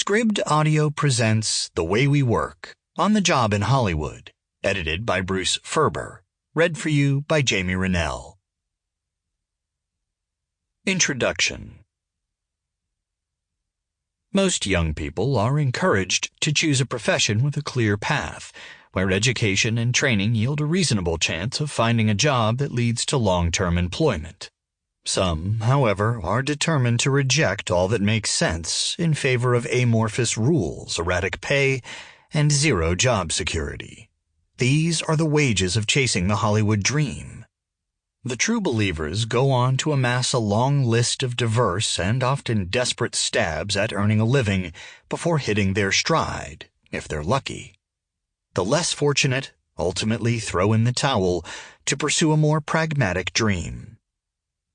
INAudio presents The Way We Work, On the Job in Hollywood, edited by Bruce Ferber, read for you by Jamie Renell. Introduction. Most young people are encouraged to choose a profession with a clear path, where education and training yield a reasonable chance of finding a job that leads to long-term employment. Some, however, are determined to reject all that makes sense in favor of amorphous rules, erratic pay, and zero job security. These are the wages of chasing the Hollywood dream. The true believers go on to amass a long list of diverse and often desperate stabs at earning a living before hitting their stride, if they're lucky. The less fortunate ultimately throw in the towel to pursue a more pragmatic dream.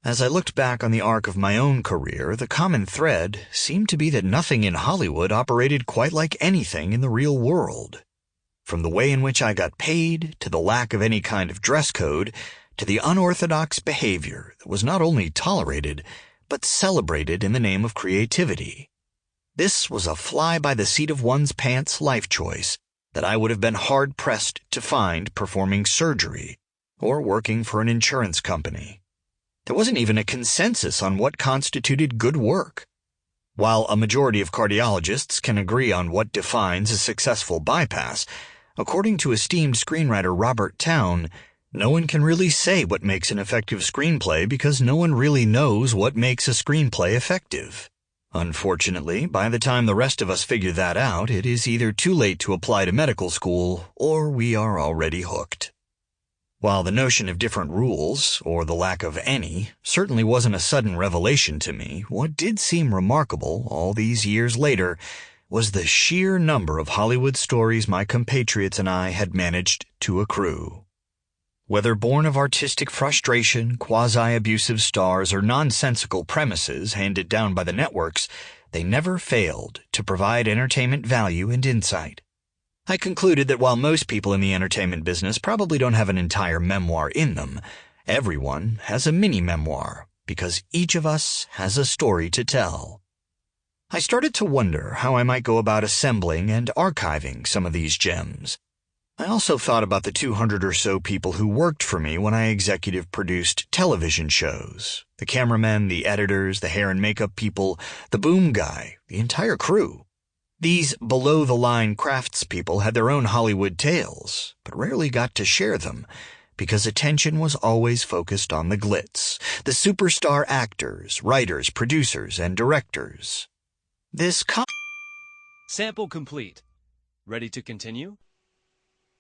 As I looked back on the arc of my own career, the common thread seemed to be that nothing in Hollywood operated quite like anything in the real world. From the way in which I got paid, to the lack of any kind of dress code, to the unorthodox behavior that was not only tolerated, but celebrated in the name of creativity. This was a fly-by-the-seat-of-one's-pants life choice that I would have been hard-pressed to find performing surgery or working for an insurance company. There wasn't even a consensus on what constituted good work. While a majority of cardiologists can agree on what defines a successful bypass, according to esteemed screenwriter Robert Towne, no one can really say what makes an effective screenplay because no one really knows what makes a screenplay effective. Unfortunately, by the time the rest of us figure that out, it is either too late to apply to medical school or we are already hooked. While the notion of different rules, or the lack of any, certainly wasn't a sudden revelation to me, what did seem remarkable all these years later was the sheer number of Hollywood stories my compatriots and I had managed to accrue. Whether born of artistic frustration, quasi-abusive stars, or nonsensical premises handed down by the networks, they never failed to provide entertainment value and insight. I concluded that while most people in the entertainment business probably don't have an entire memoir in them, everyone has a mini-memoir, because each of us has a story to tell. I started to wonder how I might go about assembling and archiving some of these gems. I also thought about the 200 or so people who worked for me when I executive produced television shows. The cameramen, the editors, the hair and makeup people, the boom guy, the entire crew. These below-the-line craftspeople had their own Hollywood tales, but rarely got to share them, because attention was always focused on the glitz, the superstar actors, writers, producers, and directors. Sample complete. Ready to continue?